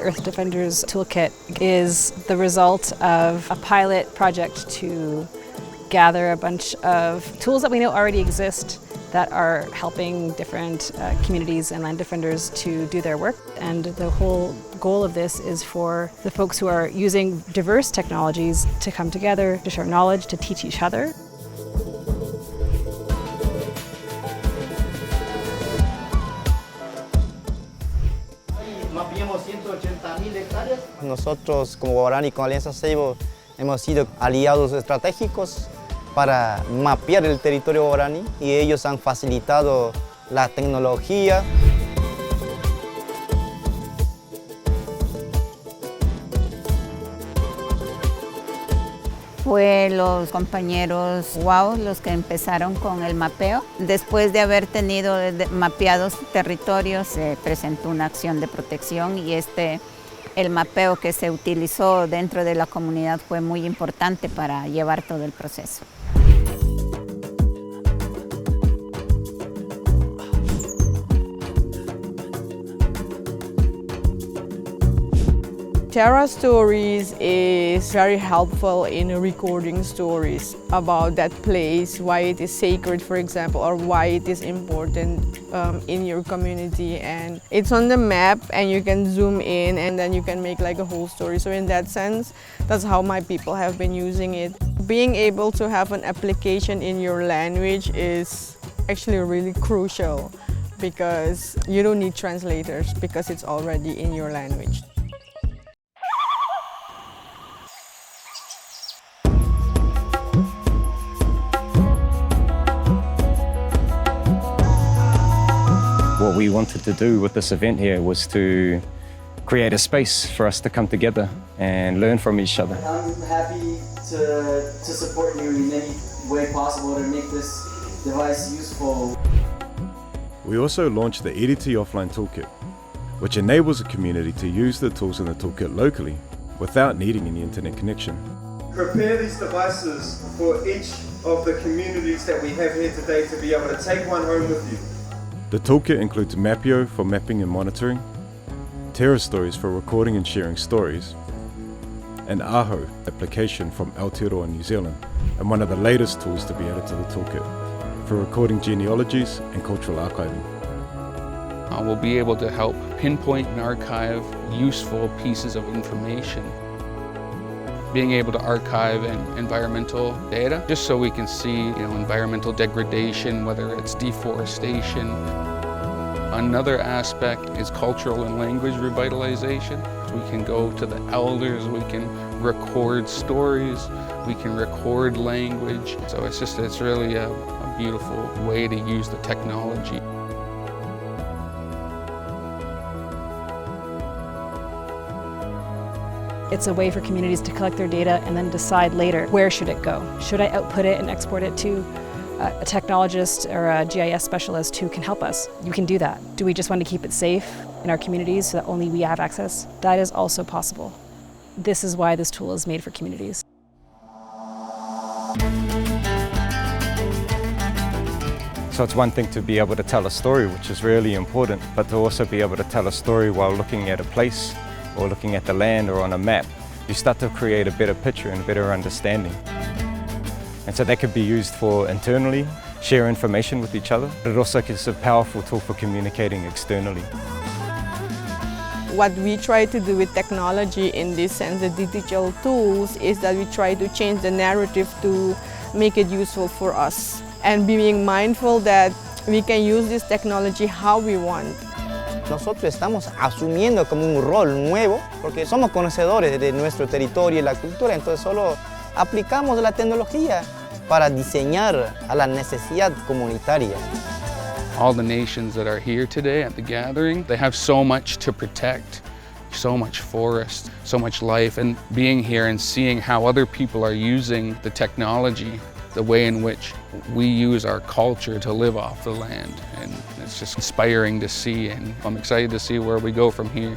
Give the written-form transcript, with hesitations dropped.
Earth Defenders Toolkit is the result of a pilot project to gather a bunch of tools that we know already exist that are helping different communities and land defenders to do their work. And the whole goal of this is for the folks who are using diverse technologies to come together, to share knowledge, to teach each other. Nosotros como Guarani con Alianza Seibo hemos sido aliados estratégicos para mapear el territorio guaraní y ellos han facilitado la tecnología. Fue los compañeros Ahau los que empezaron con el mapeo. Después de haber tenido mapeados territorios, se presentó una acción de protección y el mapeo que se utilizó dentro de la comunidad fue muy importante para llevar todo el proceso. Terrastories is very helpful in recording stories about that place, why it is sacred, for example, or why it is important in your community. And it's on the map and you can zoom in and then you can make like a whole story. So in that sense, that's how my people have been using it. Being able to have an application in your language is actually really crucial because you don't need translators because it's already in your language. What we wanted to do with this event here was to create a space for us to come together and learn from each other. I'm happy to support you in any way possible to make this device useful. We also launched the EDT Offline Toolkit, which enables a community to use the tools in the toolkit locally without needing any internet connection. Prepare these devices for each of the communities that we have here today to be able to take one home with you. The toolkit includes Mapeo for mapping and monitoring, Terrastories for recording and sharing stories, and Ahau application from Aotearoa, New Zealand, and one of the latest tools to be added to the toolkit for recording genealogies and cultural archiving. We'll be able to help pinpoint and archive useful pieces of information. Being able to archive environmental data, just so we can see environmental degradation, whether it's deforestation. Another aspect is cultural and language revitalization. We can go to the elders, we can record stories, we can record language. So it's really a beautiful way to use the technology. It's a way for communities to collect their data and then decide later, where should it go? Should I output it and export it to a technologist or a GIS specialist who can help us? You can do that. Do we just want to keep it safe in our communities so that only we have access? That is also possible. This is why this tool is made for communities. So it's one thing to be able to tell a story, which is really important, but to also be able to tell a story while looking at a place or looking at the land or on a map, you start to create a better picture and a better understanding. And so that could be used for internally, share information with each other, but it also is a powerful tool for communicating externally. What we try to do with technology in this sense, the digital tools, is that we try to change the narrative to make it useful for us. And being mindful that we can use this technology how we want. Nosotros estamos asumiendo como un rol nuevo porque somos conocedores de nuestro territorio y la cultura, entonces solo aplicamos la tecnología para diseñar a la necesidad comunitaria. All the nations that are here today at the gathering, they have so much to protect, so much forest, so much life, and being here and seeing how other people are using the technology, the way in which we use our culture to live off the land. And it's just inspiring to see, and I'm excited to see where we go from here.